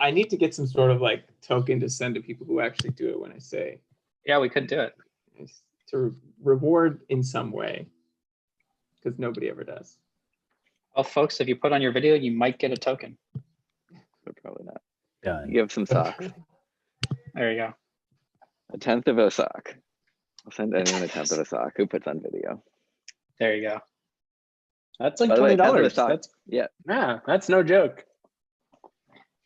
I need to get some sort of like token to send to people who actually do it when I say. Yeah, we could do it. To reward in some way, because nobody ever does. Well, folks, if you put on your video, you might get a token. But probably not. Done. Give some socks. There you go. 1/10 of a sock. I'll send anyone 1/10 of a sock who puts on video. There you go. That's like By the way, 10th of a $20. sock. That's Yeah. that's no joke.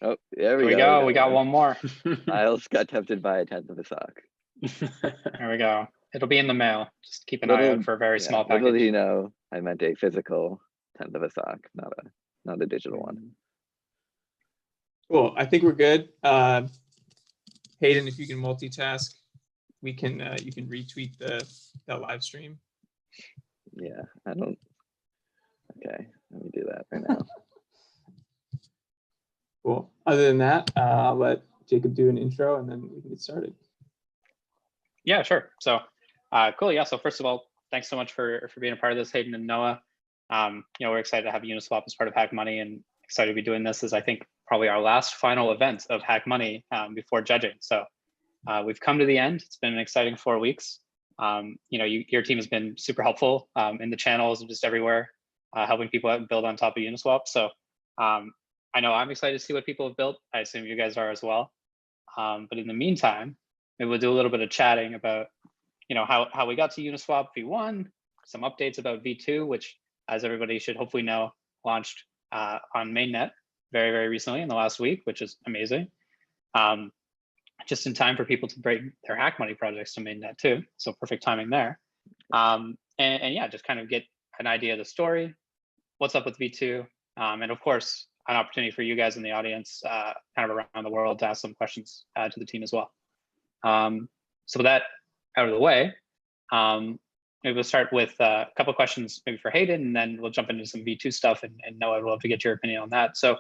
Oh, there There we we go. go. We got one more. Miles got tempted by 1/10 of a sock. There we go. It'll be in the mail. Just keep an eye out for a very small Little did package. you know, I meant a physical 1/10 of a sock, not a digital one. Cool. I think we're good. Hayden, if you can multitask, we can you can retweet the live stream. Yeah, I don't. Okay, let me do that right now. Cool. Other than that, I'll let Jacob do an intro and then we can get started. Yeah, sure. So cool. Yeah. So first of all, thanks so much for being a part of this, Hayden and Noah. We're excited to have Uniswap as part of Hack Money and excited to be doing this as I think probably our last final event of Hack Money before judging. So we've come to the end. It's been an exciting 4 weeks. Your team has been super helpful in the channels and just everywhere, helping people out and build on top of Uniswap. So I know I'm excited to see what people have built. I assume you guys are as well. But in the meantime, maybe we'll do a little bit of chatting about, how we got to Uniswap V1, some updates about V2, which, as everybody should hopefully know, launched on mainnet very, very recently in the last week, which is amazing. Just in time for people to bring their Hack Money projects to mainnet too. So perfect timing there. And yeah, just kind of get an idea of the story, what's up with V2, and of course, an opportunity for you guys in the audience, kind of around the world, to ask some questions to the team as well. So with that out of the way, maybe we'll start with a couple of questions maybe for Hayden, and then we'll jump into some V2 stuff, and Noah, I'd love to get your opinion on that. So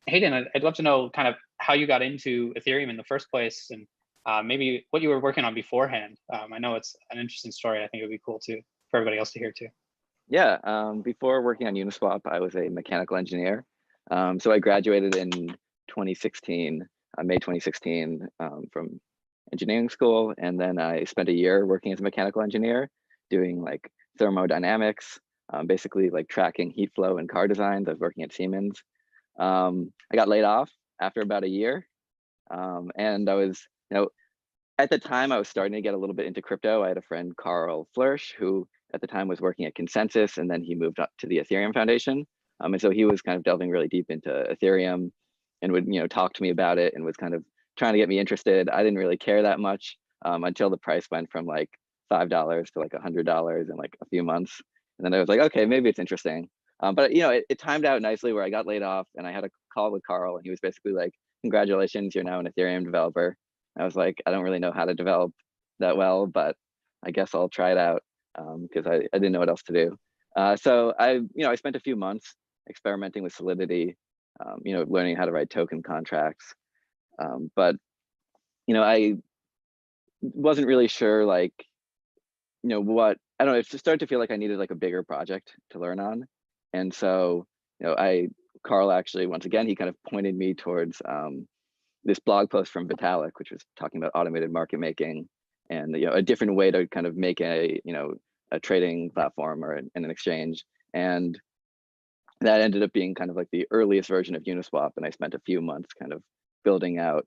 Hayden, I'd love to know kind of how you got into Ethereum in the first place, and maybe what you were working on beforehand. I know it's an interesting story. I think it would be cool for everybody else to hear too. Yeah, before working on Uniswap, I was a mechanical engineer. So I graduated in 2016, May 2016, from engineering school. And then I spent a year working as a mechanical engineer, doing like thermodynamics, basically like tracking heat flow in car designs. I was working at Siemens. I got laid off after about a year. And I was, at the time I was starting to get a little bit into crypto. I had a friend, Carl Flourish, who at the time was working at Consensus, and then he moved up to the Ethereum Foundation. And so he was kind of delving really deep into Ethereum and would, talk to me about it and was kind of trying to get me interested. I didn't really care that much until the price went from like $5 to like $100 in like a few months. And then I was like, okay, maybe it's interesting. But it timed out nicely where I got laid off and I had a call with Carl, and he was basically like, congratulations, you're now an Ethereum developer. I was like, I don't really know how to develop that well, but I guess I'll try it out because I didn't know what else to do. So I spent a few months experimenting with Solidity, learning how to write token contracts. But I wasn't really sure, like, what, I don't know, it just started to feel like I needed like a bigger project to learn on. And so, Carl actually, once again, he kind of pointed me towards this blog post from Vitalik, which was talking about automated market making and, a different way to kind of make a trading platform or an exchange. And that ended up being kind of like the earliest version of Uniswap. And I spent a few months kind of building out,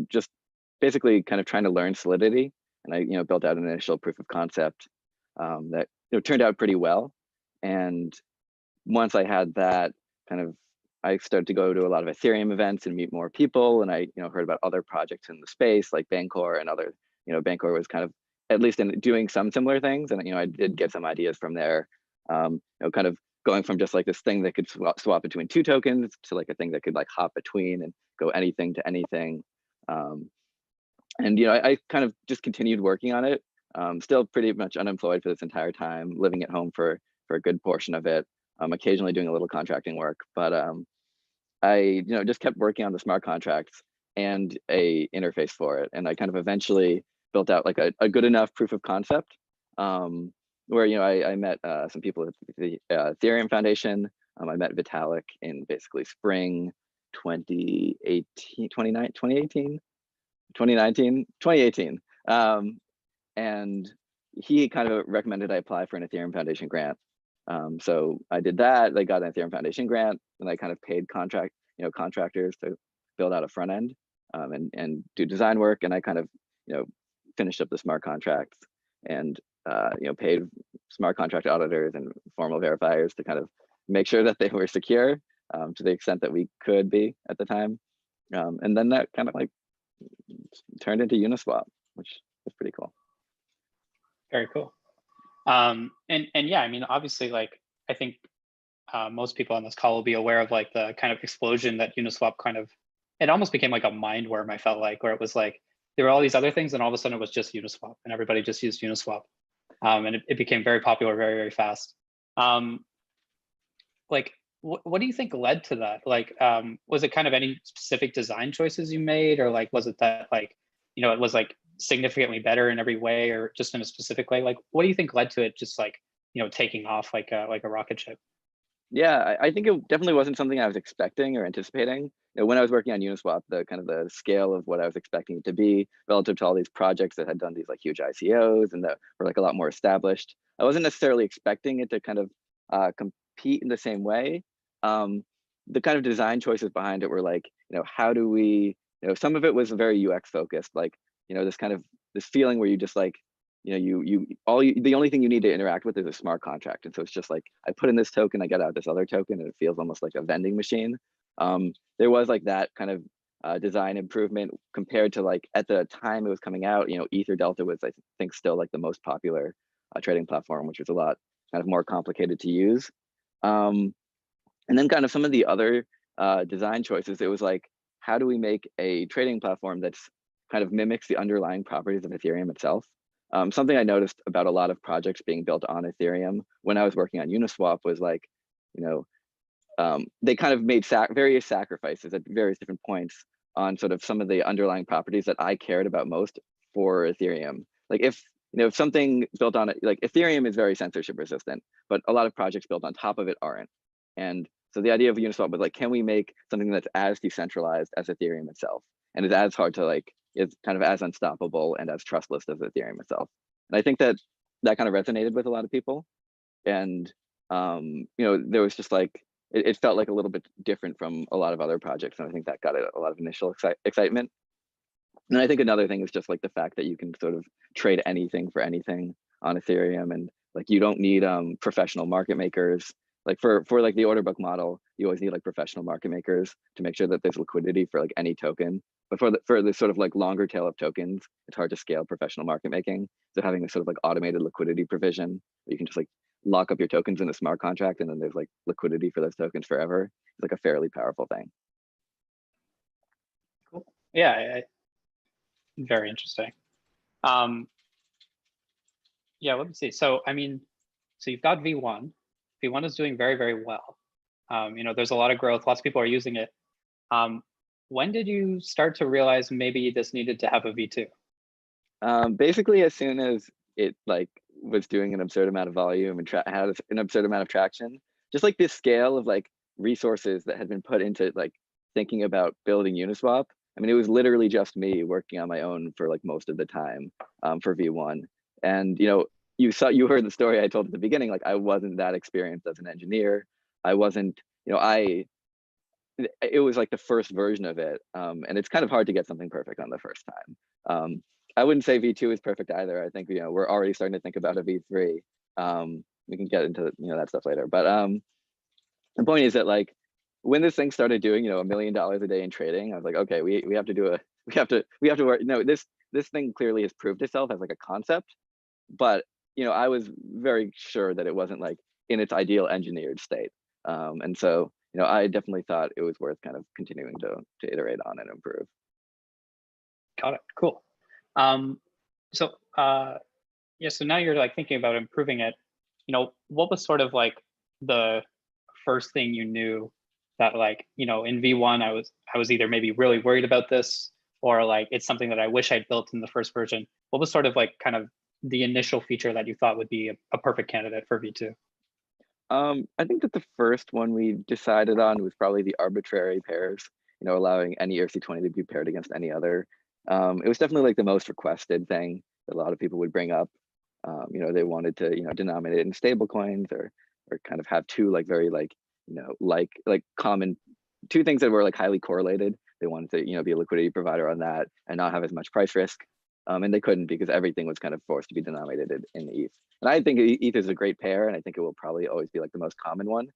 just basically kind of trying to learn Solidity. And I, built out an initial proof of concept that turned out pretty well. And once I had that, kind of, I started to go to a lot of Ethereum events and meet more people. And I, heard about other projects in the space like Bancor and other, Bancor was kind of at least in doing some similar things. And, I did get some ideas from there, kind of going from just like this thing that could swap between two tokens to like a thing that could like hop between and go anything to anything. And, I kind of just continued working on it. Still pretty much unemployed for this entire time, living at home for a good portion of it. Occasionally doing a little contracting work, but I just kept working on the smart contracts and a interface for it. And I kind of eventually built out like a good enough proof of concept where, I met some people at the Ethereum Foundation. I met Vitalik in basically spring 2018. And he kind of recommended I apply for an Ethereum Foundation grant. So I did that. I got an Ethereum Foundation grant, and I kind of paid contractors to build out a front end and do design work. And I kind of finished up the smart contracts and paid smart contract auditors and formal verifiers to kind of make sure that they were secure to the extent that we could be at the time. And then that kind of like turned into Uniswap, which was pretty cool. Very cool. And yeah, I mean, obviously, like, I think most people on this call will be aware of like the kind of explosion that Uniswap kind of, it almost became like a mind worm, I felt like, where it was like, there were all these other things and all of a sudden it was just Uniswap and everybody just used Uniswap. And it became very popular very, very fast. Like, what do you think led to that? Like, was it kind of any specific design choices you made, or like, was it that like, it was like significantly better in every way, or just in a specific way? Like, what do you think led to it just like, taking off like a rocket ship? Yeah, I think it definitely wasn't something I was expecting or anticipating. When I was working on Uniswap, the scale of what I was expecting it to be relative to all these projects that had done these like huge ICOs and that were like a lot more established, I wasn't necessarily expecting it to kind of compete in the same way. The kind of design choices behind it were like, how do we, some of it was very UX focused, like, this feeling where you just like, the only thing you need to interact with is a smart contract. And so it's just like, I put in this token, I get out this other token, and it feels almost like a vending machine. There was like that kind of design improvement compared to like at the time it was coming out, Ether Delta was, I think, still like the most popular trading platform, which was a lot kind of more complicated to use. And then kind of some of the other design choices, it was like, how do we make a trading platform that's kind of mimics the underlying properties of Ethereum itself? Something I noticed about a lot of projects being built on Ethereum when I was working on Uniswap was like, they kind of made various sacrifices at various different points on sort of some of the underlying properties that I cared about most for Ethereum. Like if something built on it, like Ethereum is very censorship resistant, but a lot of projects built on top of it aren't. And so the idea of Uniswap was like, can we make something that's as decentralized as Ethereum itself, and is as hard to like, is kind of as unstoppable and as trustless as Ethereum itself. And I think that kind of resonated with a lot of people. And there was just like, it felt like a little bit different from a lot of other projects. And I think that got a lot of initial excitement. And I think another thing is just like the fact that you can sort of trade anything for anything on Ethereum. And like, you don't need professional market makers. Like for like the order book model, you always need like professional market makers to make sure that there's liquidity for like any token. But for the sort of like longer tail of tokens, it's hard to scale professional market making. So having this sort of like automated liquidity provision, where you can just like lock up your tokens in a smart contract, and then there's like liquidity for those tokens forever, it's like a fairly powerful thing. Cool. Yeah, very interesting. Yeah, let me see. So I mean, so you've got V1. V1 is doing very, very well. There's a lot of growth. Lots of people are using it. When did you start to realize maybe this needed to have a V2? Basically, as soon as it like was doing an absurd amount of volume and had an absurd amount of traction, just like this scale of like resources that had been put into like thinking about building Uniswap. I mean, it was literally just me working on my own for like most of the time for V1. And you heard the story I told at the beginning. Like, I wasn't that experienced as an engineer. I wasn't, it was like the first version of it. And it's kind of hard to get something perfect on the first time. I wouldn't say V2 is perfect either. I think, we're already starting to think about a V3. We can get into, that stuff later. But the point is that like, when this thing started doing, $1 million a day in trading, I was like, okay, we have to work. No, this thing clearly has proved itself as like a concept, but I was very sure that it wasn't like in its ideal engineered state. And so, I definitely thought it was worth kind of continuing to iterate on and improve. Got it. Cool. So now you're like thinking about improving it. What was sort of like the first thing you knew that like, in V1, I was either maybe really worried about this, or like it's something that I wish I'd built in the first version? What was sort of like kind of the initial feature that you thought would be a perfect candidate for V2? I think that the first one we decided on was probably the arbitrary pairs. allowing any ERC20 to be paired against any other. It was definitely like the most requested thing that a lot of people would bring up. They wanted to, denominate it in stable coins or kind of have two like very like, common, two things that were like highly correlated. They wanted to, be a liquidity provider on that and not have as much price risk. And they couldn't because everything was kind of forced to be denominated in ETH. And I think ETH is a great pair, and I think it will probably always be like the most common one,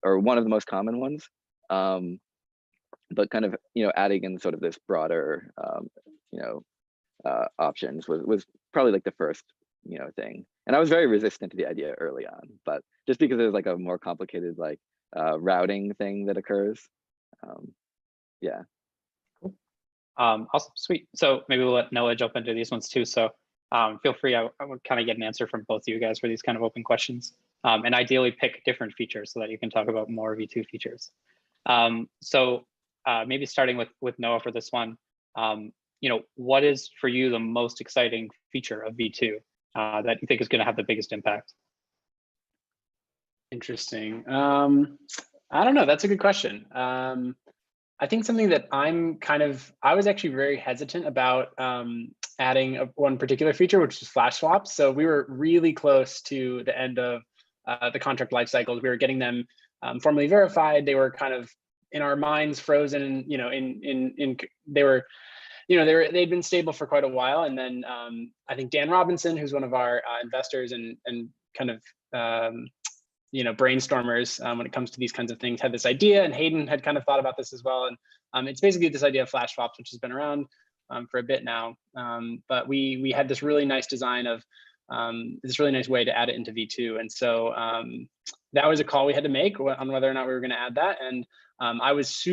or one of the most common ones. But kind of, adding in sort of this broader, options was probably like the first, thing. And I was very resistant to the idea early on, but just because there's like a more complicated like routing thing that occurs. Yeah. Awesome, sweet. So maybe we'll let Noah jump into these ones too. So feel free, I would kind of get an answer from both of you guys for these kind of open questions. And ideally pick different features so that you can talk about more V2 features. So maybe starting with Noah for this one, what is for you the most exciting feature of V2 that you think is going to have the biggest impact? Interesting. I don't know. That's a good question. I think something that I was actually very hesitant about adding one particular feature, which is flash swaps. So we were really close to the end of the contract life cycles. We were getting them formally verified. They were kind of in our minds frozen. They'd been stable for quite a while. And then I think Dan Robinson, who's one of our investors and kind of brainstormers when it comes to these kinds of things, had this idea, and Hayden had kind of thought about this as well. And it's basically this idea of flash swaps, which has been around for a bit now. But we had this really nice design of this really nice way to add it into V2. And so that was a call we had to make on whether or not we were going to add that. And I was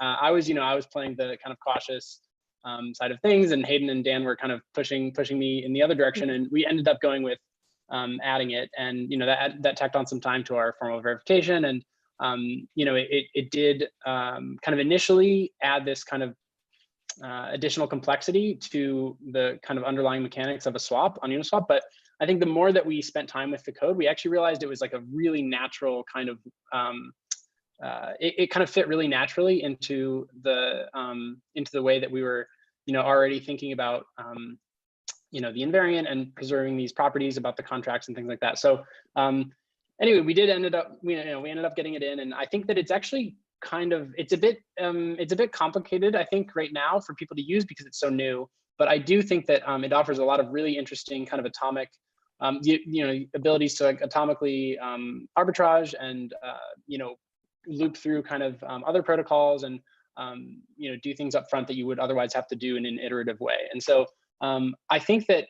I was playing the kind of cautious side of things, and Hayden and Dan were kind of pushing me in the other direction. And we ended up going with adding it, and that tacked on some time to our formal verification. And it did kind of initially add this kind of additional complexity to the kind of underlying mechanics of a swap on Uniswap. But I think the more that we spent time with the code, we actually realized it was like a really natural kind of it kind of fit really naturally into the way that we were already thinking about the invariant and preserving these properties about the contracts and things like that. So anyway, we ended up getting it in, and I think that it's actually it's a bit complicated, I think, right now for people to use because it's so new. But I do think that it offers a lot of really interesting kind of atomic abilities to like atomically arbitrage and loop through kind of other protocols and do things up front that you would otherwise have to do in an iterative way. And so I think that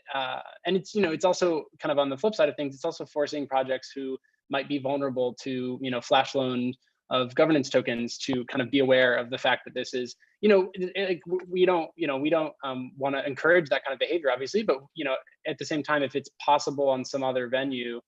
and it's also kind of on the flip side of things, it's also forcing projects who might be vulnerable to flash loan of governance tokens to kind of be aware of the fact that this is we don't want to encourage that kind of behavior, obviously, but at the same time, if it's possible on some other venue,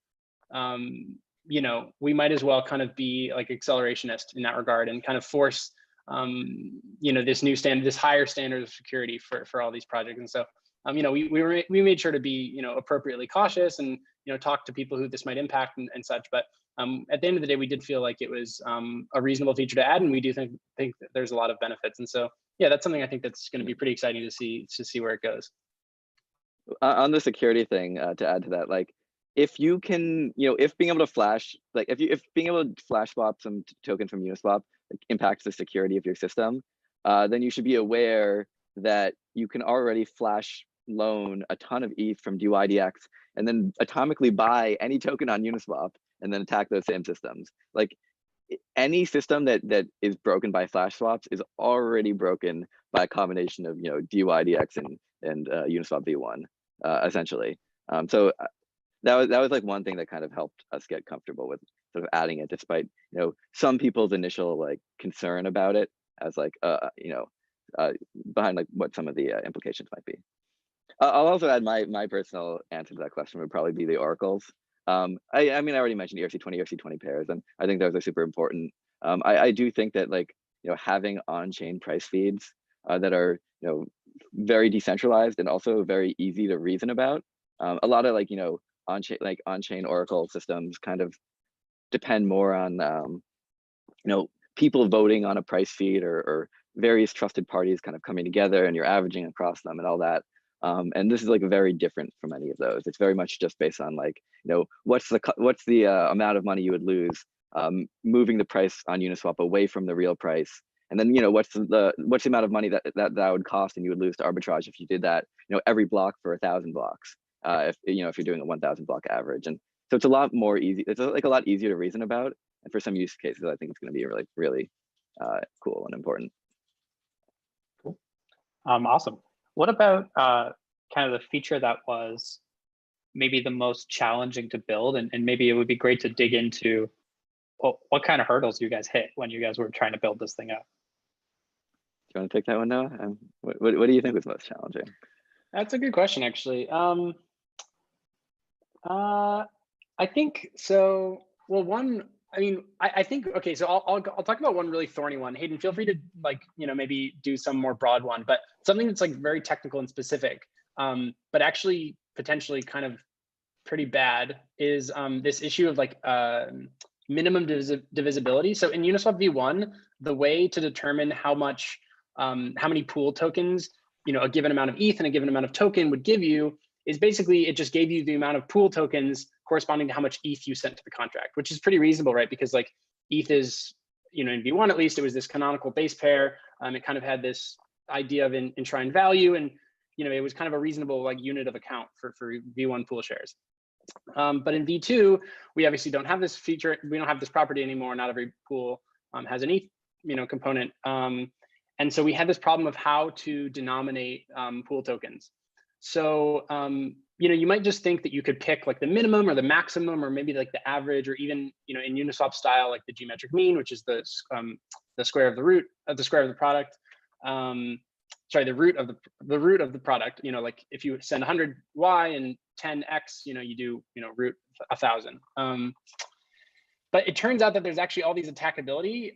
we might as well kind of be like accelerationist in that regard and kind of force this new standard, this higher standard of security for all these projects. And so we made sure to be appropriately cautious and talk to people who this might impact and such. But at the end of the day, we did feel like it was a reasonable feature to add, and we do think that there's a lot of benefits. And so yeah, that's something I think that's going to be pretty exciting to see where it goes. On the security thing, to add to that, like if you can, if being able to flash, like if being able to flash swap some token from Uniswap impacts the security of your system, then you should be aware that you can already flash loan a ton of ETH from DUIDX and then atomically buy any token on Uniswap and then attack those same systems. Like any system that is broken by flash swaps is already broken by a combination of DUIDX and Uniswap v1 essentially. So that was like one thing that kind of helped us get comfortable with sort of adding it, despite some people's initial like concern about it as like behind like what some of the implications might be. I'll also add my personal answer to that question would probably be the oracles. I mean, I already mentioned ERC20 pairs, and I think those are super important. I do think that like having on-chain price feeds that are very decentralized and also very easy to reason about. A lot of like on-chain oracle systems kind of depend more on people voting on a price feed or various trusted parties kind of coming together, and you're averaging across them and all that. And this is like very different from any of those. It's very much just based on like, what's the amount of money you would lose moving the price on Uniswap away from the real price, and then what's the amount of money that would cost and you would lose to arbitrage if you did that every block for 1,000 blocks, if you're doing a 1,000 block average. And so it's a lot more easy. It's like a lot easier to reason about, and for some use cases, I think it's going to be really cool and important. Cool. Awesome. What about kind of the feature that was maybe the most challenging to build, and maybe it would be great to dig into what kind of hurdles you guys hit when you guys were trying to build this thing out? Do you want to take that one now? What do you think was most challenging? That's a good question, actually. I think so. Well, I think, okay, so I'll talk about one really thorny one. Hayden, feel free to maybe do some more broad one, but something that's like very technical and specific, but actually potentially kind of pretty bad is this issue of like minimum divisibility. So in Uniswap v1, the way to determine how many pool tokens, a given amount of ETH and a given amount of token would give you is basically, it just gave you the amount of pool tokens corresponding to how much ETH you sent to the contract, which is pretty reasonable, right? Because like ETH is, in v1 at least, it was this canonical base pair. It kind of had this idea of enshrined value, and it was kind of a reasonable like unit of account for v1 pool shares. But in v2, we obviously don't have this feature. We don't have this property anymore. Not every pool has an ETH component. And so we had this problem of how to denominate pool tokens. So you might just think that you could pick like the minimum or the maximum, or maybe like the average, or even in Uniswap style, like the geometric mean, which is the square of the root of the square of the product. Sorry, the root of the product. Like if you send 100 Y and 10 X, you do root 1,000. But it turns out that there's actually all these attackability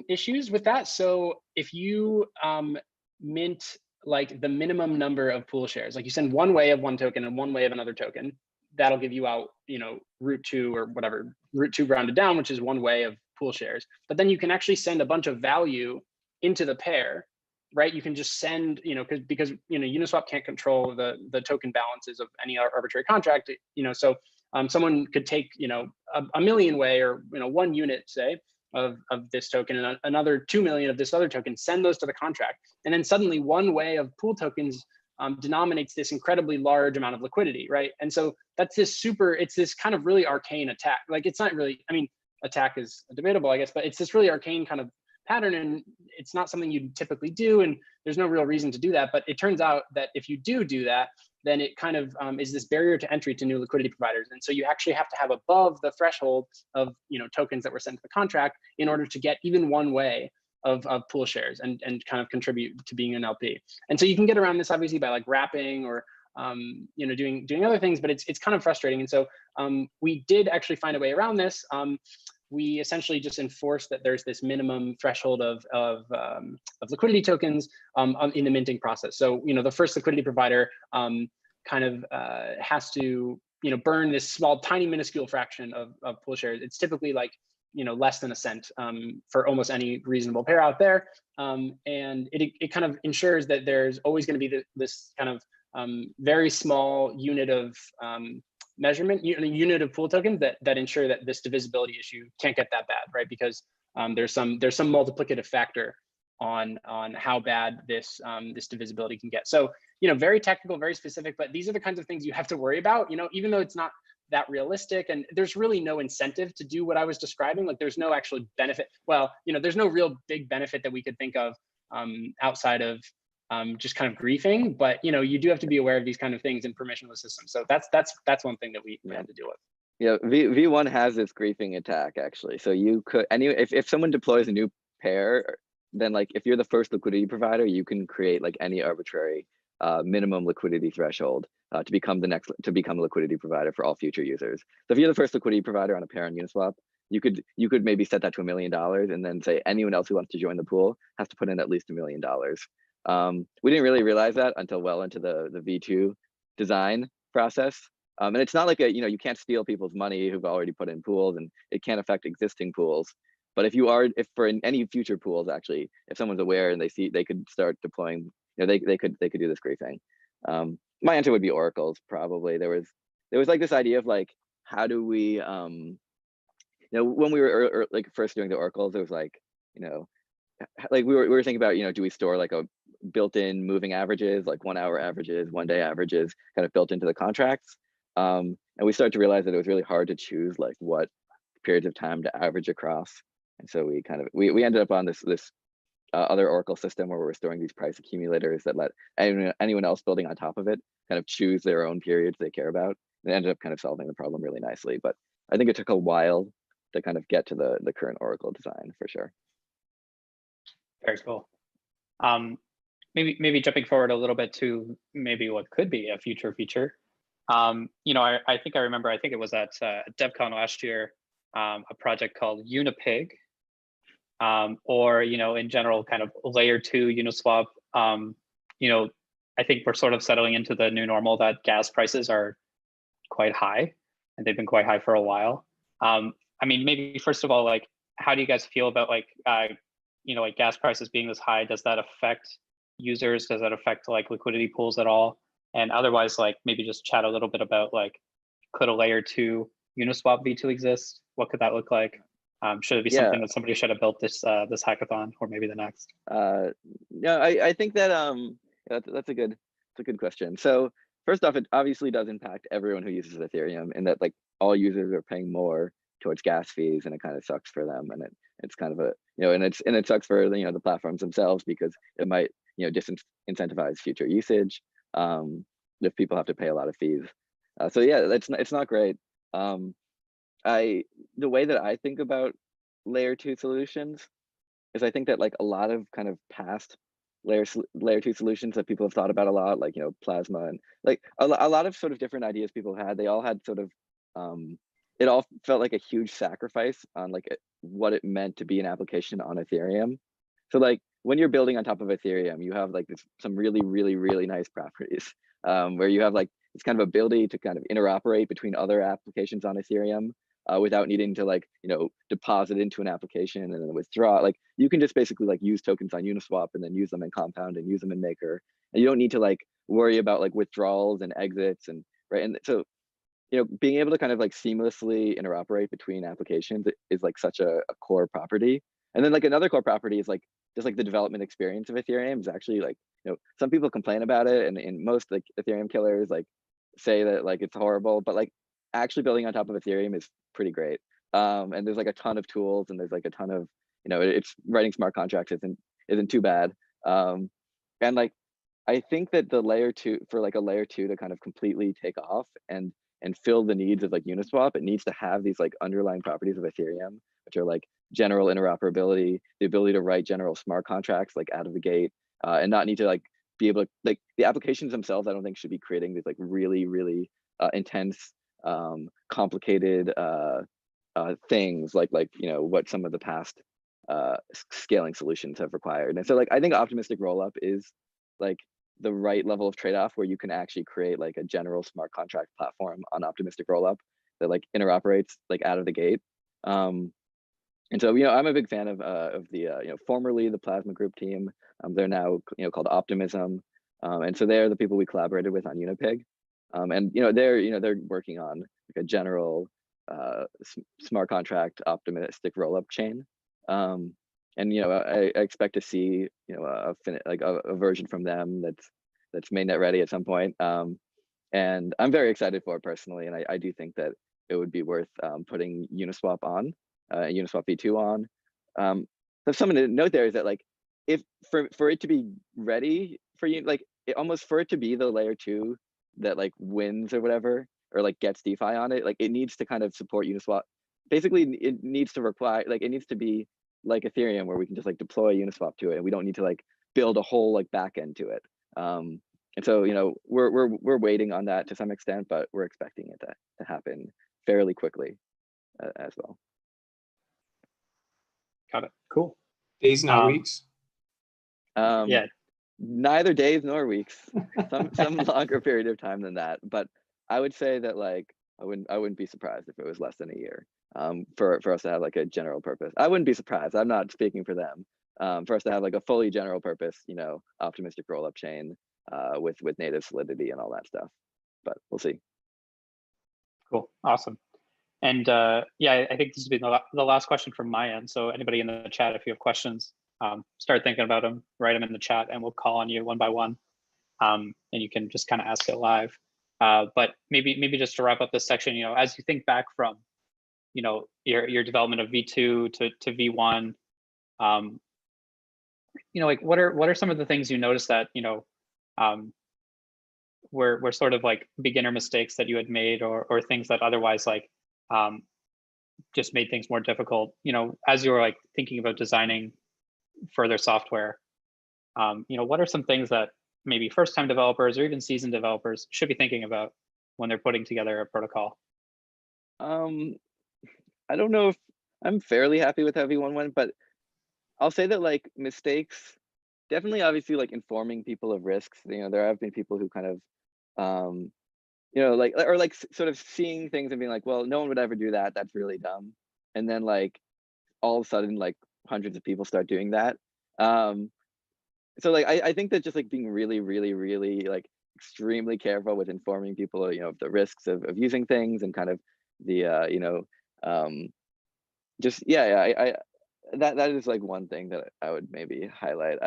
issues with that. So if you mint like the minimum number of pool shares, like you send one way of one token and one way of another token, that'll give you out, root 2 or whatever, root 2 rounded down, which is one way of pool shares. But then you can actually send a bunch of value into the pair, right? You can just send, because Uniswap can't control the token balances of any arbitrary contract, so someone could take, a million way, or 1 unit, say, of this token, and another 2 million of this other token, send those to the contract. And then suddenly one way of pool tokens denominates this incredibly large amount of liquidity, right? And so that's it's this kind of really arcane attack. Like it's not really, attack is debatable, I guess, but it's this really arcane kind of pattern, and it's not something you typically do, and there's no real reason to do that. But it turns out that if you do that, then it kind of is this barrier to entry to new liquidity providers. And so you actually have to have above the threshold of tokens that were sent to the contract in order to get even one way of pool shares and kind of contribute to being an LP. And so you can get around this obviously by like wrapping or doing other things, but it's kind of frustrating. And so we did actually find a way around this. We essentially just enforced that there's this minimum threshold of liquidity tokens in the minting process. So the first liquidity provider kind of has to burn this small, tiny, minuscule fraction of pool shares. It's typically like less than a cent for almost any reasonable pair out there, and it kind of ensures that there's always going to be this kind of very small unit of measurement, unit of pool tokens that ensure that this divisibility issue can't get that bad, right? Because there's some multiplicative factor on how bad this divisibility can get. So very technical, very specific, but these are the kinds of things you have to worry about. Even though it's not that realistic, and there's really no incentive to do what I was describing. Like there's no actual benefit. Well, there's no real big benefit that we could think of outside of just kind of griefing, but you do have to be aware of these kind of things in permissionless systems. So that's one thing that we had to deal with. Yeah, V1 has this griefing attack actually. So you could if someone deploys a new pair, then like if you're the first liquidity provider, you can create like any arbitrary minimum liquidity threshold to become a liquidity provider for all future users. So if you're the first liquidity provider on a pair on Uniswap, you could maybe set that to $1 million, and then say anyone else who wants to join the pool has to put in at least $1 million. We didn't really realize that until well into the V2 design process. And it's not like you can't steal people's money who've already put in pools, and it can't affect existing pools. But if for any future pools, actually, if someone's aware and they could start deploying, they could do this great thing. My answer would be oracles, probably. There was like this idea of like, how do we, when we were like first doing the oracles, it was like, like we were thinking about, do we store like a built-in moving averages, like 1 hour averages, 1 day averages, kind of built into the contracts. And we started to realize that it was really hard to choose like what periods of time to average across. And so we ended up on this other Oracle system where we're storing these price accumulators that let anyone else building on top of it kind of choose their own periods they care about. And it ended up kind of solving the problem really nicely. But I think it took a while to kind of get to the current Oracle design for sure. Very cool. Maybe jumping forward a little bit to maybe what could be a future feature. I think I remember, I think it was at DevCon last year, a project called Unipig, or in general, kind of layer 2 Uniswap. I think we're sort of settling into the new normal that gas prices are quite high, and they've been quite high for a while. I mean, maybe first of all, like, how do you guys feel about like gas prices being this high? Does that affect users? Does that affect like liquidity pools at all? And otherwise, like, maybe just chat a little bit about like, could a layer 2 Uniswap V2 exist? What could that look like? Should it be something that somebody should have built this hackathon, or maybe the next? Yeah, I think that that's a good question. So first off, it obviously does impact everyone who uses Ethereum, in that like all users are paying more towards gas fees, and it kind of sucks for them, and it's kind of a and it sucks for the platforms themselves, because it might disincentivize future usage if people have to pay a lot of fees. So yeah, it's not great. The way that I think about layer 2 solutions is I think that like a lot of kind of past layer 2 solutions that people have thought about a lot, like Plasma, and like a lot of sort of different ideas people had, they all had sort of it all felt like a huge sacrifice on like what it meant to be an application on Ethereum. So like when you're building on top of Ethereum, you have like some really, really, really nice properties where you have like this kind of ability to kind of interoperate between other applications on Ethereum without needing to like, deposit into an application and then withdraw. Like you can just basically like use tokens on Uniswap and then use them in Compound and use them in Maker. And you don't need to like worry about like withdrawals and exits and right. And so being able to kind of like seamlessly interoperate between applications is like such a core property. And then like another core property is like just like the development experience of Ethereum is actually like, some people complain about it, and most like Ethereum killers like say that like it's horrible, but like actually building on top of Ethereum is pretty great. And there's like a ton of tools, and there's like a ton of, it's writing smart contracts isn't too bad. And like I think that the layer 2 to kind of completely take off and fill the needs of like Uniswap, it needs to have these like underlying properties of Ethereum, which are like general interoperability, the ability to write general smart contracts like out of the gate, and not need to like be able to like the applications themselves. I don't think should be creating these like really, really intense, complicated things like what some of the past scaling solutions have required. And so like I think optimistic rollup is like the right level of trade-off where you can actually create like a general smart contract platform on optimistic rollup that like interoperates like out of the gate. And so I'm a big fan of the formerly the Plasma Group team. They're now called Optimism, and so they're the people we collaborated with on Unipig, and they're working on like a general smart contract optimistic rollup chain. And I expect to see a version from them that's mainnet ready at some point. And I'm very excited for it personally, and I do think that it would be worth putting Uniswap on, Uniswap V2 on. So something to note there is that like if for it to be ready for you, like almost for it to be the layer 2 that like wins or whatever, or like gets DeFi on it, like it needs to kind of support Uniswap. Basically, it needs to require like it needs to be like Ethereum, where we can just like deploy Uniswap to it, and we don't need to like build a whole like backend to it. And so we're waiting on that to some extent, but we're expecting it to happen fairly quickly as well. Got it. Cool. Days, not weeks. Yeah. Neither days nor weeks. Some longer period of time than that. But I would say that like I wouldn't be surprised if it was less than a year. for us to have like a general purpose. I wouldn't be surprised. I'm not speaking for them. For us to have like a fully general purpose, optimistic rollup chain with native solidity and all that stuff. But we'll see. Cool, awesome. And yeah, I think this has been the last question from my end. So anybody in the chat, if you have questions, start thinking about them, write them in the chat, and we'll call on you one by one. And you can just kind of ask it live. But maybe just to wrap up this section, as you think back from, your development of V2 to V1, like what are some of the things you noticed that, were sort of like beginner mistakes that you had made, or things that otherwise like just made things more difficult, as you were like thinking about designing further software? What are some things that maybe first-time developers or even seasoned developers should be thinking about when they're putting together a protocol? I don't know if I'm fairly happy with how V1 went, but I'll say that like mistakes, definitely obviously like informing people of risks. There have been people who kind of like sort of seeing things and being like, well, no one would ever do that. That's really dumb. And then like all of a sudden, like hundreds of people start doing that. So like I think that just like being really, really, really like extremely careful with informing people, of the risks of using things and kind of the just I that is like one thing that I would maybe highlight.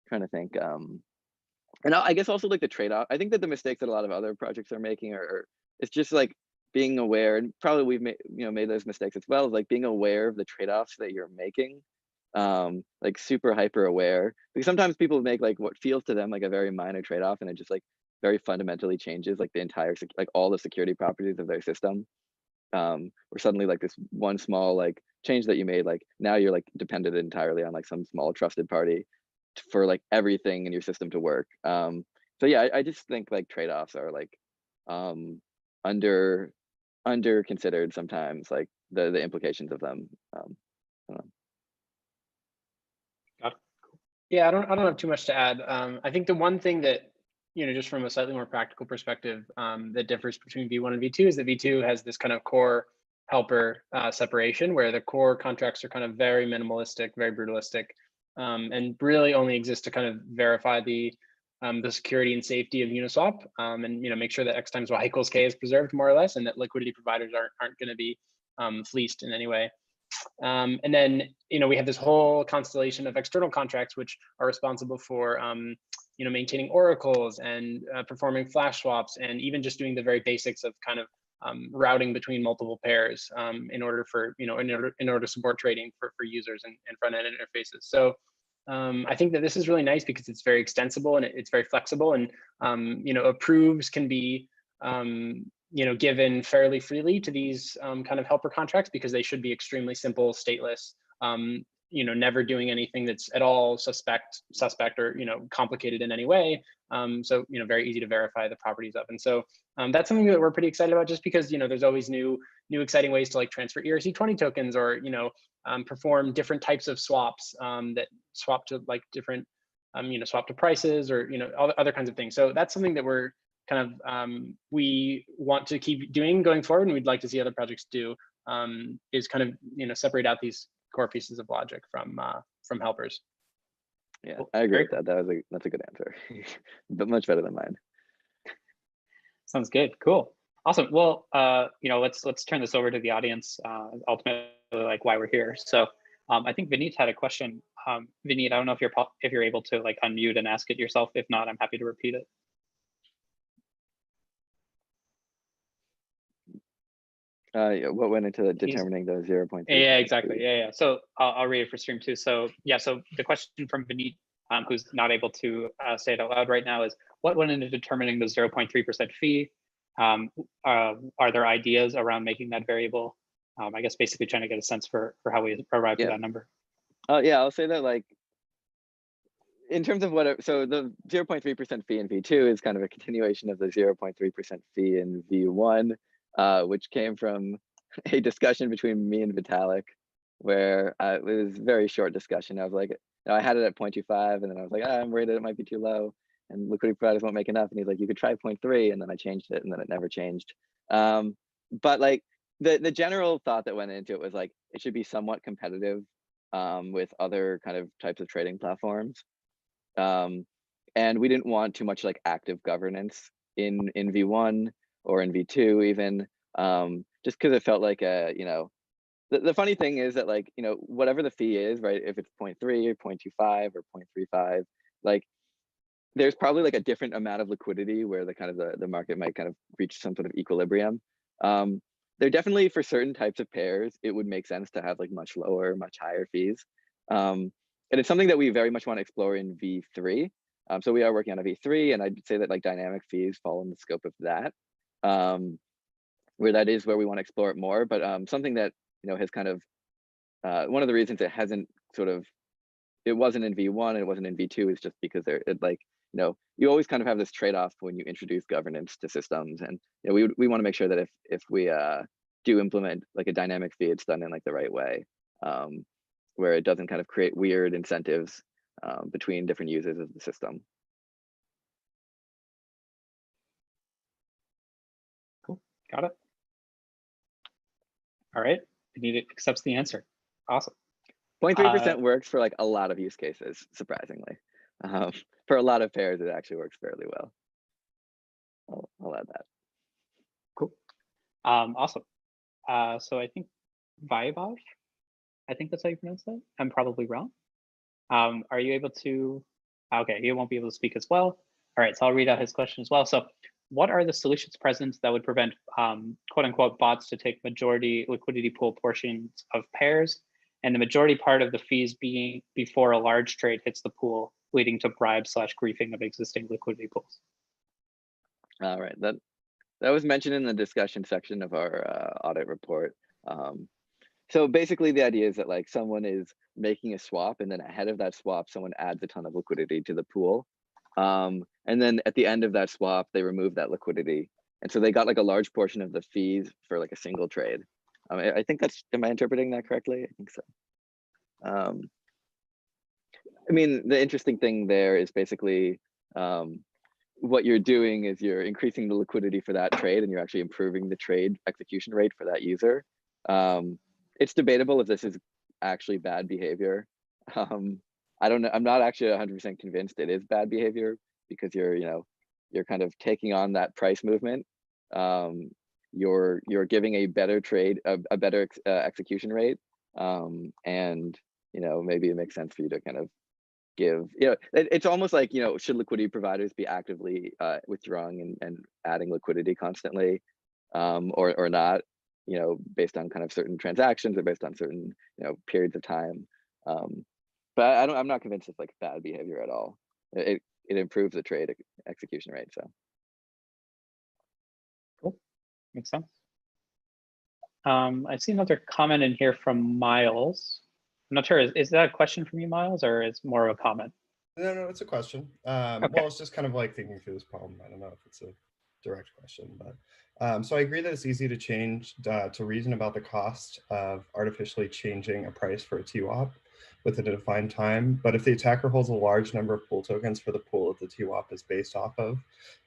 Trying to think. And I guess also like the trade-off. I think that the mistakes that a lot of other projects are making are it's just like being aware, and probably we've made those mistakes as well, like being aware of the trade-offs that you're making, like super hyper aware, because sometimes people make like what feels to them like a very minor trade-off, and it just like very fundamentally changes like the entire like all the security properties of their system. Or suddenly like this one small like change that you made, like now you're like dependent entirely on like some small trusted party for like everything in your system to work. So yeah, I just think like trade-offs are like under considered sometimes, like the implications of them. I don't know. Yeah, I don't have too much to add. I think the one thing that, just from a slightly more practical perspective, that differs between V1 and V2 is that V2 has this kind of core helper separation, where the core contracts are kind of very minimalistic, very brutalistic, and really only exist to kind of verify the security and safety of Uniswap, and make sure that X times Y equals K is preserved more or less, and that liquidity providers aren't going to be fleeced in any way. And then, we have this whole constellation of external contracts, which are responsible for, maintaining oracles and performing flash swaps, and even just doing the very basics of kind of routing between multiple pairs in order to support trading for users and front-end interfaces. So I think that this is really nice because it's very extensible and it's very flexible, and approves can be given fairly freely to these kind of helper contracts, because they should be extremely simple, stateless, never doing anything that's at all suspect or complicated in any way. So very easy to verify the properties of. And so that's something that we're pretty excited about, just because there's always new exciting ways to like transfer ERC20 tokens, or perform different types of swaps that swap to like different swap to prices, or other kinds of things. So that's something that we're kind of we want to keep doing going forward, and we'd like to see other projects do, is kind of separate out these core pieces of logic from helpers. Yeah, I agree with that. That's a good answer, but much better than mine. Sounds good. Cool. Awesome. Well, let's turn this over to the audience. Ultimately, like why we're here. So, I think Vineet had a question. Vineet, I don't know if you're able to like unmute and ask it yourself. If not, I'm happy to repeat it. Yeah, what went into determining the 0.3? Yeah, exactly. Yeah. So I'll read it for stream too. So yeah, so the question from Vineet, who's not able to say it out loud right now, is what went into determining the 0.3% fee? Are there ideas around making that variable? I guess basically trying to get a sense for how we arrived at that number. Yeah, I'll say that like in terms of so the 0.3% fee in V2 is kind of a continuation of the 0.3% fee in V1. Which came from a discussion between me and Vitalik, where it was a very short discussion. I was like, I had it at 0.25, and then I was like, I'm worried that it might be too low, and liquidity providers won't make enough. And he's like, you could try 0.3, and then I changed it, and then it never changed. But like the general thought that went into it was like it should be somewhat competitive with other kind of types of trading platforms, and we didn't want too much like active governance in V1 or in V2 even, just because it felt like the funny thing is that like whatever the fee is, right, if it's 0.3 or 0.25 or 0.35, like there's probably like a different amount of liquidity where the market might kind of reach some sort of equilibrium. There definitely, for certain types of pairs, it would make sense to have like much lower, much higher fees. And it's something that we very much want to explore in V3. So we are working on a V3, and I'd say that like dynamic fees fall in the scope of that, where that is where we want to explore it more. But something that has kind of one of the reasons it wasn't in V1 and it wasn't in V2 is just because you always kind of have this trade-off when you introduce governance to systems, and we want to make sure that if we do implement like a dynamic fee, it's done in like the right way, where it doesn't kind of create weird incentives between different users of the system. Cool, got it. All right, it accepts the answer. Awesome. 0.3% works for like a lot of use cases, surprisingly. For a lot of pairs, it actually works fairly well. I'll add that. Cool. Awesome. So I think Vaibhav, I think that's how you pronounce that. I'm probably wrong. Are you able to? Okay, he won't be able to speak as well. All right, so I'll read out his question as well. So what are the solutions present that would prevent quote unquote bots to take majority liquidity pool portions of pairs, and the majority part of the fees being before a large trade hits the pool, leading to bribe/griefing of existing liquidity pools? All right, that was mentioned in the discussion section of our audit report. So basically the idea is that like someone is making a swap, and then ahead of that swap, someone adds a ton of liquidity to the pool. And then at the end of that swap, they remove that liquidity. And so they got like a large portion of the fees for like a single trade. I think am I interpreting that correctly? I think so. I mean, the interesting thing there is basically what you're doing is you're increasing the liquidity for that trade, and you're actually improving the trade execution rate for that user. It's debatable if this is actually bad behavior. I don't know. I'm not actually 100% convinced it is bad behavior, because you're kind of taking on that price movement. You're giving a better trade, a better execution rate, and maybe it makes sense for you to kind of give. It's almost like should liquidity providers be actively withdrawing and adding liquidity constantly, or not? Based on kind of certain transactions or based on certain periods of time. But I'm not convinced it's like bad behavior at all. It improves the trade execution rate. So cool, makes sense. I see another comment in here from Miles. I'm not sure, is that a question from you, Miles, or is more of a comment? No, it's a question. Okay. Well, it's just kind of like thinking through this problem. I don't know if it's a direct question, but so I agree that it's easy to change to reason about the cost of artificially changing a price for a TWAP within a defined time. But if the attacker holds a large number of pool tokens for the pool that the TWAP is based off of,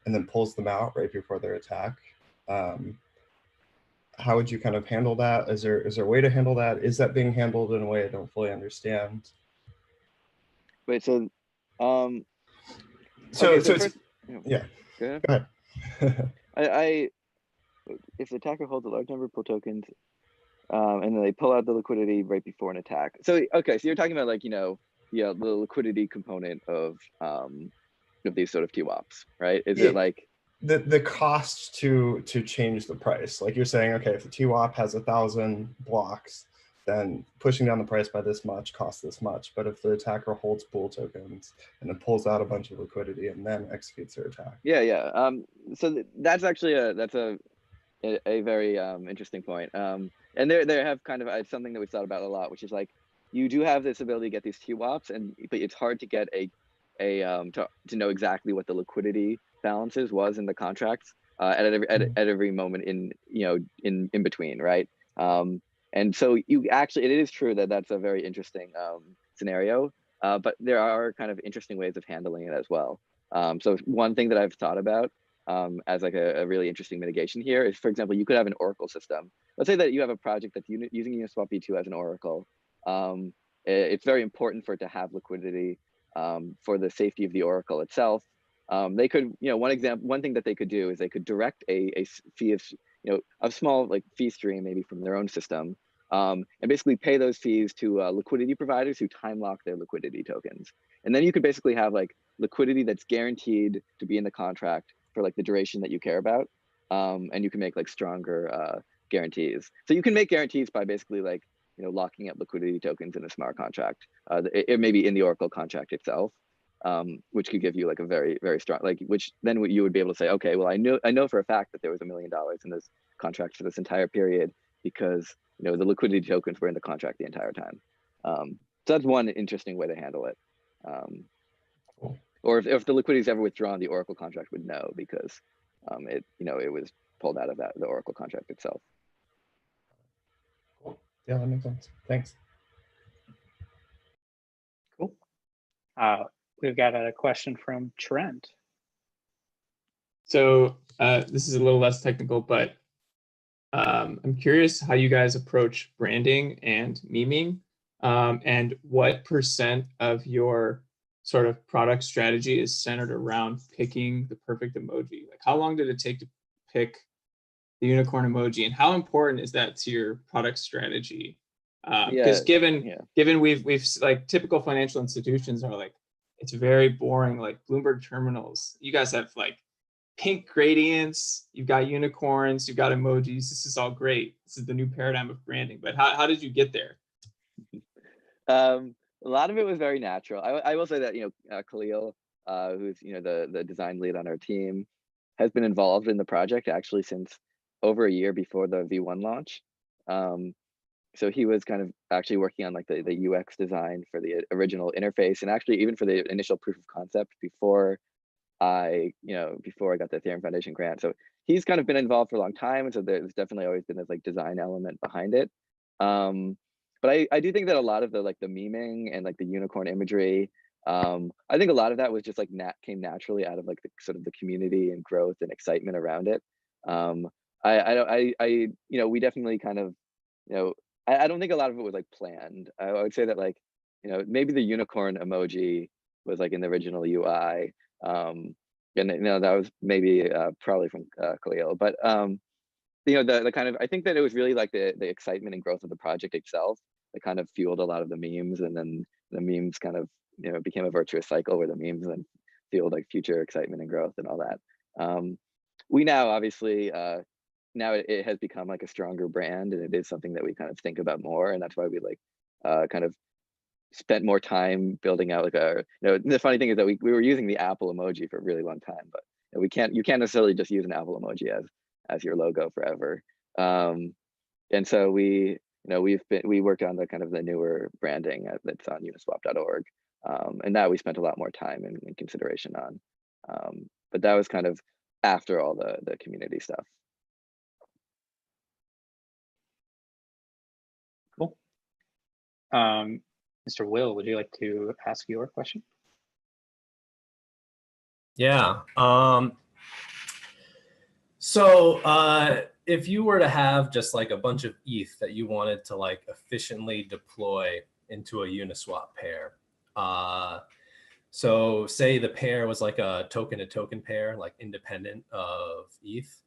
and then pulls them out right before their attack, how would you kind of handle that? Is there a way to handle that? Is that being handled in a way I don't fully understand? wait, so okay, first, yeah. Go ahead. If the attacker holds a large number of pool tokens, and then they pull out the liquidity right before an attack. So okay, so you're talking about like the liquidity component of these sort of TWAPs, right? Is it like the cost to change the price? Like you're saying, okay, if the TWAP has 1,000 blocks, then pushing down the price by this much costs this much. But if the attacker holds pool tokens and then pulls out a bunch of liquidity and then executes their attack. Yeah. So that's actually a very interesting point. And there have kind of something that we've thought about a lot, which is like you do have this ability to get these TWAPs, but it's hard to get to know exactly what the liquidity balances was in the contracts at every moment in between, right? And so it is true that that's a very interesting scenario, but there are kind of interesting ways of handling it as well. So one thing that I've thought about as like a really interesting mitigation here is, for example, you could have an Oracle system let's say that you have a project that's using Uniswap v2 as an oracle. It's very important for it to have liquidity for the safety of the oracle itself. They could, one thing that they could do is they could direct a fee of, a small like fee stream maybe from their own system, and basically pay those fees to liquidity providers who time lock their liquidity tokens. And then you could basically have like liquidity that's guaranteed to be in the contract for like the duration that you care about. And you can make like stronger guarantees. So you can make guarantees by basically like, locking up liquidity tokens in a smart contract. It may be in the Oracle contract itself, which could give you like a very, very strong, like, which then you would be able to say, okay, well, I know for a fact that there was $1 million in this contract for this entire period because, the liquidity tokens were in the contract the entire time. So that's one interesting way to handle it. Or if the liquidity is ever withdrawn, the Oracle contract would know because it was pulled out of the Oracle contract itself. Cool. Yeah, that makes sense. Thanks. Cool. We've got a question from Trent. So this is a little less technical, but I'm curious how you guys approach branding and memeing, and what % of your sort of product strategy is centered around picking the perfect emoji. Like, how long did it take to pick the unicorn emoji, and how important is that to your product strategy? Because given we've like typical financial institutions are like, it's very boring, like Bloomberg terminals. You guys have like pink gradients, you've got unicorns, you've got emojis. This is all great. This is the new paradigm of branding. But how did you get there? A lot of it was very natural. I will say that, Khalil, who's, the design lead on our team, has been involved in the project actually since over a year before the V1 launch. So he was kind of actually working on like the UX design for the original interface, and actually even for the initial proof of concept before I got the Ethereum Foundation grant. So he's kind of been involved for a long time, and so there's definitely always been this like design element behind it. But I do think that a lot of the like the memeing and like the unicorn imagery, I think a lot of that was just like came naturally out of like the sort of the community and growth and excitement around it. We definitely kind of, I don't think a lot of it was like planned. I would say that like, maybe the unicorn emoji was like in the original UI. And that was maybe probably from Khalil, but the kind of, I think that it was really like the excitement and growth of the project itself that kind of fueled a lot of the memes, and then the memes kind of became a virtuous cycle where the memes then fueled like future excitement and growth and all that. We now obviously now it has become like a stronger brand, and it is something that we kind of think about more, and that's why we like kind of spent more time building out like the funny thing is that we were using the Apple emoji for a really long time, but you can't necessarily just use an Apple emoji as your logo forever. And so we worked on the kind of the newer branding that's on uniswap.org, and that we spent a lot more time and consideration on. But that was kind of after all the community stuff. Cool. Mr. Will, would you like to ask your question? Yeah. So if you were to have just like a bunch of ETH that you wanted to like efficiently deploy into a Uniswap pair, so say the pair was like a token-to-token pair, like independent of ETH,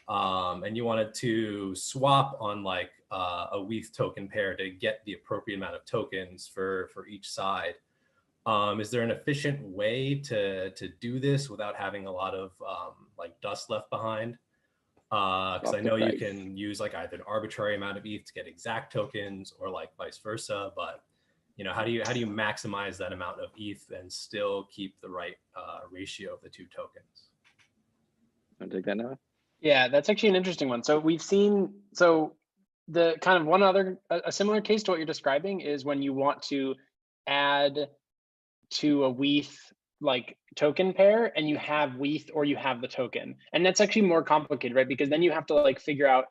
and you wanted to swap on like a ETH token pair to get the appropriate amount of tokens for each side. Is there an efficient way to do this without having a lot of like dust left behind? Because I know you can use like either an arbitrary amount of ETH to get exact tokens or like vice versa, but how do you maximize that amount of ETH and still keep the right ratio of the two tokens? Want to take that now? Yeah, that's actually an interesting one. So we've seen, the kind of one other, a similar case to what you're describing is when you want to add to a ETH like token pair and you have ETH or you have the token. And that's actually more complicated, right? Because then you have to like figure out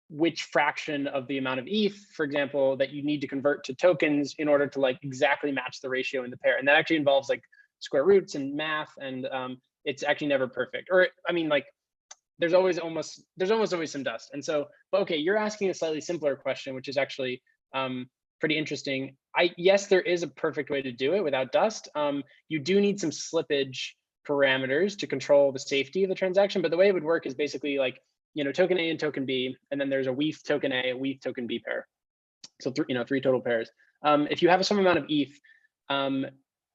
which fraction of the amount of ETH, for example, that you need to convert to tokens in order to like exactly match the ratio in the pair. And that actually involves like square roots and math, and it's actually never perfect. Or I mean, like there's always always some dust. And so, but okay, you're asking a slightly simpler question, which is actually pretty interesting. Yes, there is a perfect way to do it without dust. You do need some slippage parameters to control the safety of the transaction, but the way it would work is basically like, you know, token A and token B, and then there's a WETH token A, a WETH token B pair. So three total pairs. If you have some amount of ETH,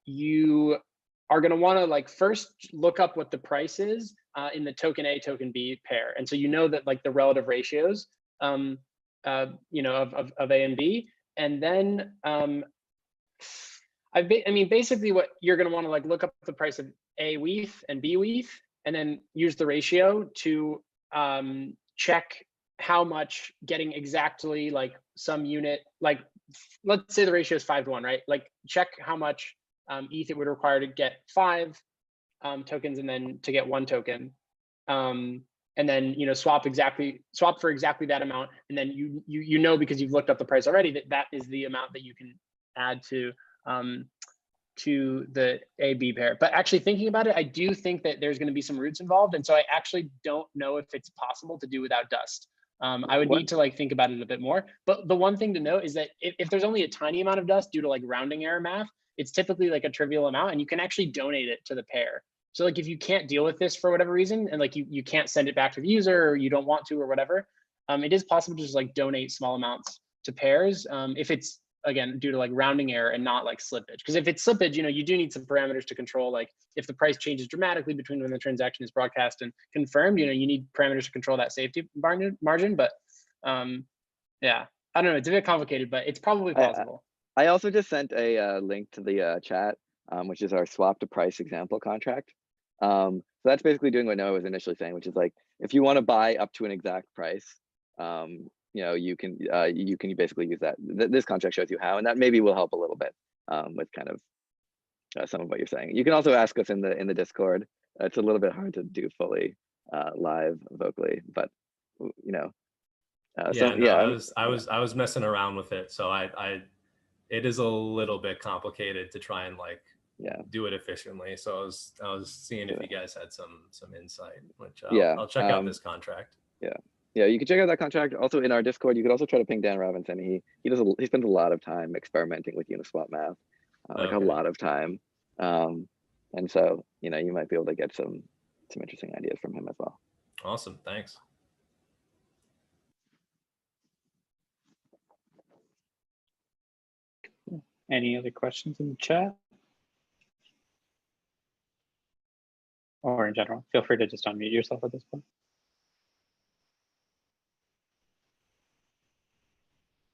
you are going to want to like first look up what the price is in the token A, token B pair, and so you know that like the relative ratios, you know, of A and B, and then I mean basically what you're going to want to like look up the price of A WETH and B WETH, and then use the ratio to check how much getting exactly like some unit, like let's say the ratio is 5 to 1, right? Like check how much ETH it would require to get 5 tokens and then to get 1 token. And then, you know, swap for exactly that amount. And then you know, because you've looked up the price already, that is the amount that you can add to the A-B pair. But actually thinking about it, I do think that there's going to be some roots involved. And so I actually don't know if it's possible to do without dust. I would need to like think about it a bit more. But the one thing to note is that if there's only a tiny amount of dust due to like rounding error math, it's typically like a trivial amount, and you can actually donate it to the pair. So like if you can't deal with this for whatever reason, and like you can't send it back to the user, or you don't want to, or whatever, it is possible to just like donate small amounts to pairs if it's, again, due to like rounding error and not like slippage. Because if it's slippage, you know, you do need some parameters to control, like if the price changes dramatically between when the transaction is broadcast and confirmed, you know, you need parameters to control that safety margin. But yeah, I don't know, it's a bit complicated, but it's probably possible. I also just sent a link to the chat, which is our swap to price example contract. So that's basically doing what Noah was initially saying, which is like, if you want to buy up to an exact price, you know, you can basically use that. This contract shows you how, and that maybe will help a little bit with kind of some of what you're saying. You can also ask us in the Discord. It's a little bit hard to do fully live vocally, but you know. I was messing around with it, so it is a little bit complicated to try and like do it efficiently. So I was seeing if you guys had some insight, which I'll check out this contract. Yeah, you can check out that contract. Also in our Discord, you could also try to ping Dan Robinson. He spends a lot of time experimenting with Uniswap math, like a lot of time. And so, you know, you might be able to get some interesting ideas from him as well. Awesome, thanks. Any other questions in the chat? Or in general, feel free to just unmute yourself at this point.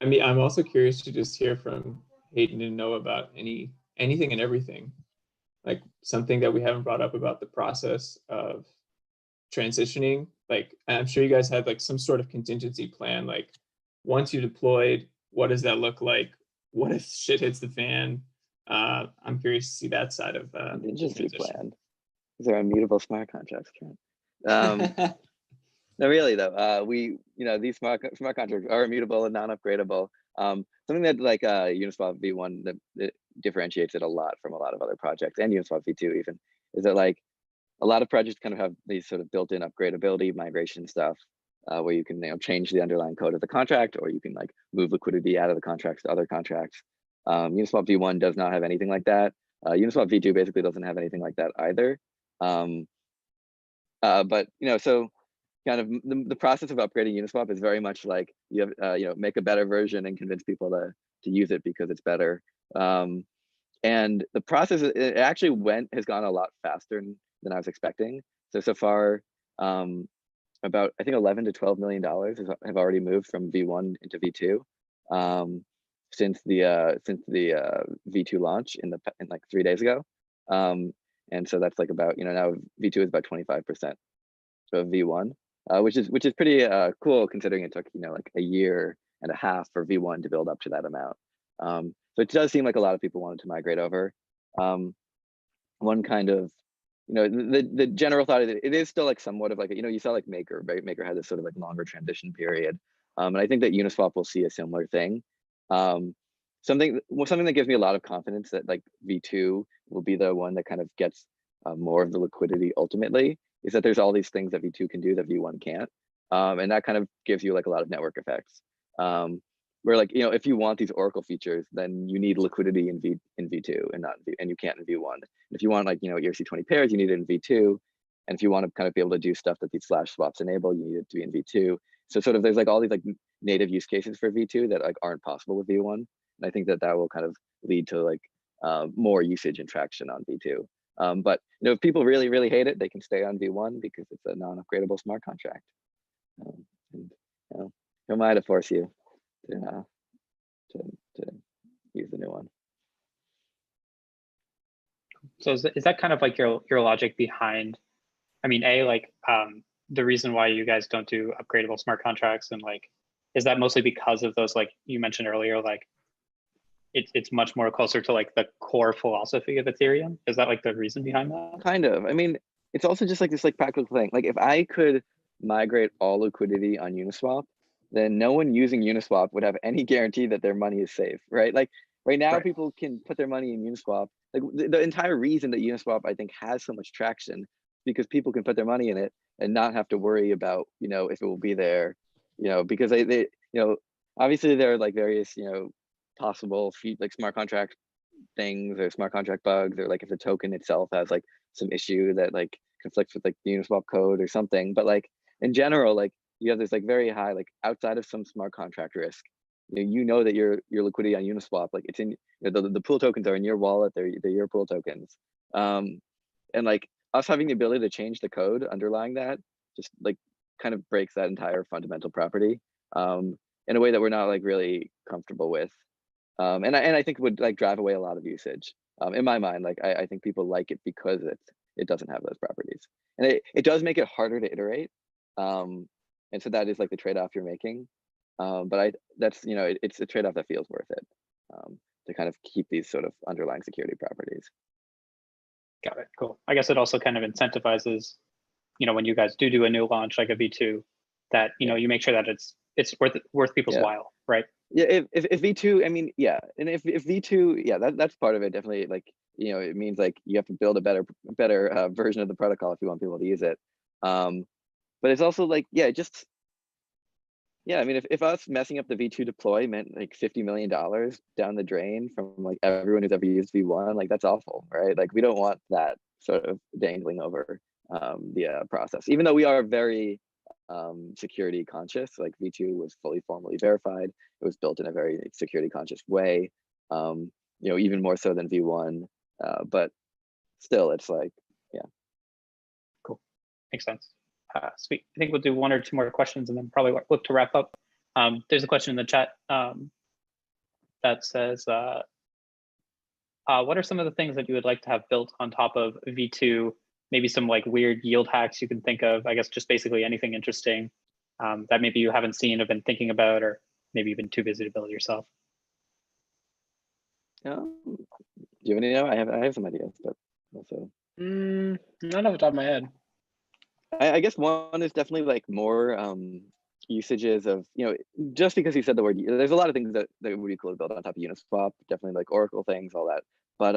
I mean, I'm also curious to just hear from Hayden and Noah about anything and everything, like something that we haven't brought up about the process of transitioning. Like, I'm sure you guys had like some sort of contingency plan. Like, once you deployed, what does that look like? What if shit hits the fan? I'm curious to see that side of contingency plan. Is there immutable smart contracts, Trent? No, really though, these smart contracts are immutable and non-upgradable. Something that like Uniswap v1 that differentiates it a lot from a lot of other projects, and Uniswap v2 even, is that like a lot of projects kind of have these sort of built-in upgradability migration stuff, where you can change the underlying code of the contract, or you can like move liquidity out of the contracts to other contracts. Uniswap v1 does not have anything like that. Uniswap v2 basically doesn't have anything like that either. But so kind of the process of upgrading Uniswap is very much like you have make a better version and convince people to use it because it's better. And the process it actually has gone a lot faster than I was expecting. So far, about I think $11 to $12 million have already moved from V1 into V2 since the V2 launch in like 3 days ago. And so that's like about now V2 is about 25% of V1. Which is pretty cool considering it took like a year and a half for V1 to build up to that amount. So it does seem like a lot of people wanted to migrate over. One kind of the general thought is that it is still like somewhat of like you saw like Maker, right? Maker had this sort of like longer transition period, and I think that Uniswap will see a similar thing. Something that gives me a lot of confidence that like V2 will be the one that kind of gets more of the liquidity ultimately is that there's all these things that V2 can do that V1 can't. And that kind of gives you like a lot of network effects. Where like, you know, if you want these Oracle features, then you need liquidity in V2 and not and you can't in V1. And if you want like, you know, ERC20 pairs, you need it in V2. And if you want to kind of be able to do stuff that these flash swaps enable, you need it to be in V2. So sort of there's like all these like native use cases for V2 that like aren't possible with V1. And I think that that will kind of lead to like more usage and traction on V2. But you know, if people really, really hate it, they can stay on V1 because it's a non-upgradable smart contract. And you know, who am I to force you to use the new one? So is that kind of like your logic behind, I mean, like the reason why you guys don't do upgradable smart contracts, and like, is that mostly because of those, like you mentioned earlier, like it's much more closer to like the core philosophy of Ethereum? Is that like the reason behind that? Kind of. I mean, it's also just like this like practical thing. Like if I could migrate all liquidity on Uniswap, then no one using Uniswap would have any guarantee that their money is safe, right? Like right now, Right. people can put their money in Uniswap. Like the entire reason that Uniswap, I think, has so much traction because people can put their money in it and not have to worry about, you know, if it will be there, you know, because they you know, obviously there are like various, you know, possible like smart contract things or smart contract bugs, or like if the token itself has like some issue that like conflicts with like the Uniswap code or something. But like in general, like you have this like very high, like outside of some smart contract risk, you know that your liquidity on Uniswap, like it's in, you know, the pool tokens are in your wallet, they're your pool tokens. And like us having the ability to change the code underlying that just like kind of breaks that entire fundamental property in a way that we're not like really comfortable with. And I think it would like drive away a lot of usage. In my mind, like I think people like it because it doesn't have those properties, and it does make it harder to iterate. And so that is like the trade-off you're making. But that's, you know, it's a trade-off that feels worth it to kind of keep these sort of underlying security properties. Got it. Cool. I guess it also kind of incentivizes, you know, when you guys do a new launch like a V2, that you know you make sure that it's worth people's while, right? Yeah, if V2, I mean, yeah, and if V2, yeah, that's part of it, definitely. Like, you know, it means like you have to build a better version of the protocol if you want people to use it. But it's also like, yeah, just, yeah, I mean, if us messing up the V2 deploy meant like $50 million down the drain from like everyone who's ever used V1, like that's awful, right? Like we don't want that sort of dangling over the process, even though we are very security conscious. Like V2 was fully formally verified. It was built in a very security conscious way, you know, even more so than V1. But still, it's like, yeah. Cool. Makes sense. Sweet. I think we'll do one or two more questions and then probably look to wrap up. There's a question in the chat that says, what are some of the things that you would like to have built on top of V2? Maybe some like weird yield hacks you can think of. I guess just basically anything interesting that maybe you haven't seen or been thinking about, or maybe you've been too busy to build yourself. Do you have any? I have some ideas, but also not off the top of my head. I guess one is definitely like more usages of, you know, just because he said the word, there's a lot of things that would be cool to build on top of Uniswap, definitely like Oracle things, all that. But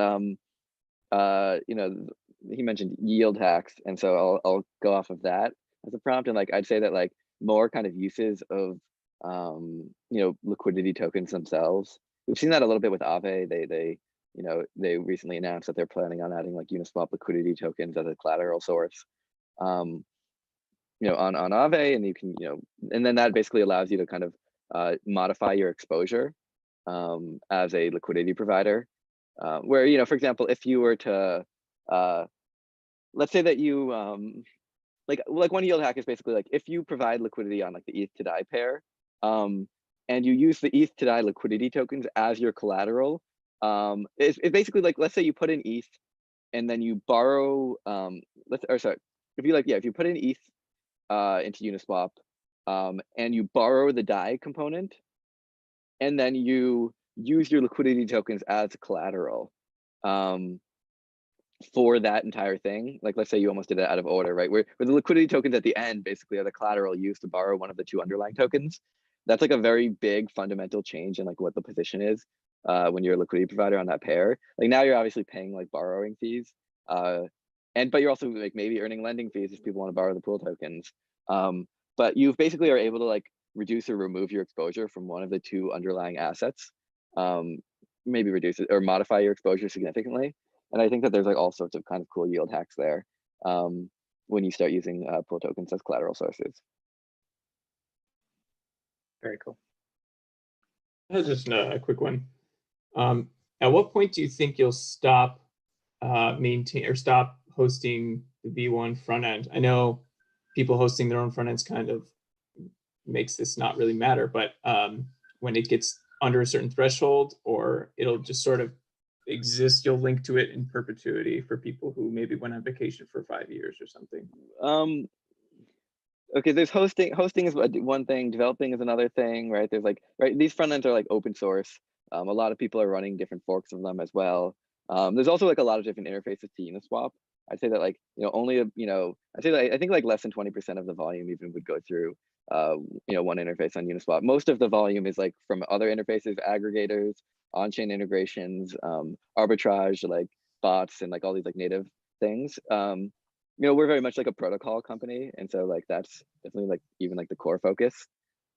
you know, he mentioned yield hacks, and so I'll go off of that as a prompt. And like I'd say that like more kind of uses of you know, liquidity tokens themselves. We've seen that a little bit with Aave. They you know, they recently announced that they're planning on adding like Uniswap liquidity tokens as a collateral source. You know, on Aave, and you can, you know, and then that basically allows you to kind of modify your exposure as a liquidity provider, where, you know, for example, if you were to let's say that you like one yield hack is basically like if you provide liquidity on like the ETH to DAI pair, and you use the ETH to DAI liquidity tokens as your collateral, it's basically like, let's say you put in ETH and then you borrow if you put in ETH into Uniswap, and you borrow the DAI component, and then you use your liquidity tokens as collateral for that entire thing. Like let's say you almost did it out of order, right? Where the liquidity tokens at the end basically are the collateral used to borrow one of the two underlying tokens. That's like a very big fundamental change in like what the position is when you're a liquidity provider on that pair. Like now you're obviously paying like borrowing fees but you're also like maybe earning lending fees if people want to borrow the pool tokens. But you basically are able to like reduce or remove your exposure from one of the two underlying assets. Maybe reduce it or modify your exposure significantly. And I think that there's like all sorts of kind of cool yield hacks there when you start using pool tokens as collateral sources. Very cool. Just a quick one. At what point do you think you'll stop stop hosting the V1 front end? I know people hosting their own front ends kind of makes this not really matter, but when it gets under a certain threshold, or it'll just sort of exist, you'll link to it in perpetuity for people who maybe went on vacation for 5 years or something. Okay, there's hosting. Hosting is one thing, developing is another thing, right? There's like, right, these front ends are like open source. A lot of people are running different forks of them as well. There's also like a lot of different interfaces to Uniswap. I'd say that like, only, I'd say that I think like less than 20% of the volume even would go through, one interface on Uniswap. Most of the volume is like from other interfaces, aggregators, on-chain integrations, arbitrage, like bots and like all these like native things. We're very much like a protocol company. And so like, that's definitely like even like the core focus.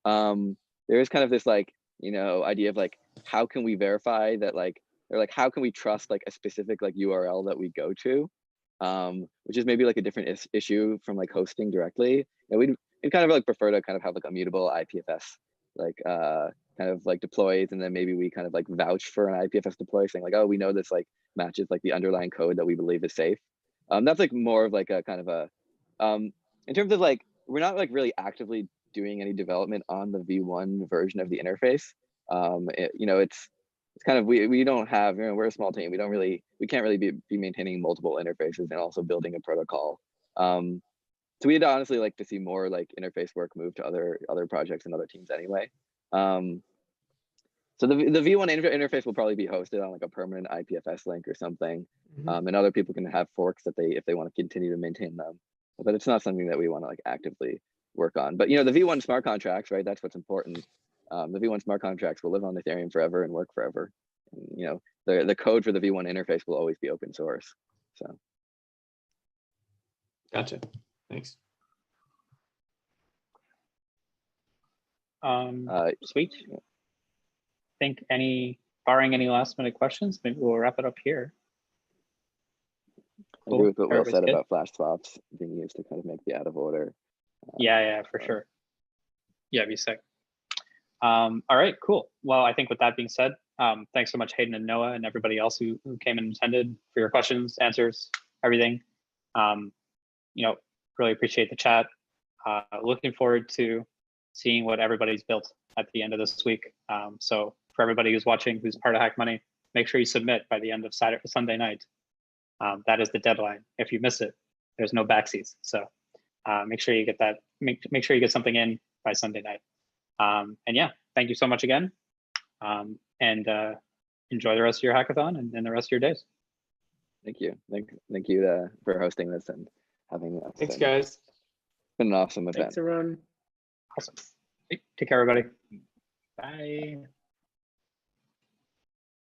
There is kind of this like, idea of like, how can we verify that like, or like, how can we trust like a specific like URL that we go to, which is maybe like a different issue from like hosting directly. We'd kind of like prefer to kind of have like a mutable IPFS, like kind of like deploys, and then maybe we kind of like vouch for an IPFS deploy saying like, oh, we know this like matches like the underlying code that we believe is safe. That's like more of like a kind of a, in terms of like, we're not like really actively doing any development on the V1 version of the interface. It's kind of, we don't have, we're a small team. We can't really be maintaining multiple interfaces and also building a protocol. So we'd honestly like to see more like interface work move to other projects and other teams anyway. So the V1 interface will probably be hosted on like a permanent IPFS link or something. And other people can have forks that if they want to continue to maintain them. But it's not something that we want to like actively work on. But the V1 smart contracts, right? That's what's important. The V1 smart contracts will live on Ethereum forever and work forever. And, the code for the V1 interface will always be open source. So. Gotcha. Thanks. Sweet. I think barring any last minute questions, maybe we'll wrap it up here. I agree with what Will Everybody's said good? about flash swaps being used to kind of make the out of order. Yeah, for sure. Yeah, be sick. All right, cool. Well, I think with that being said, thanks so much, Hayden and Noah, and everybody else who came and attended, for your questions, answers, everything. Really appreciate the chat. Looking forward to seeing what everybody's built at the end of this week. So for everybody who's watching, who's part of Hack Money, make sure you submit by the end of Sunday night. That is the deadline. If you miss it, there's no backseas. So make sure you get that. Make sure you get something in by Sunday night. And yeah, thank you so much again. And enjoy the rest of your hackathon and the rest of your days. Thank you. Thank you for hosting this and having us. Thanks, guys. It's been an awesome event. Thanks, everyone. Awesome. Take care, everybody. Bye.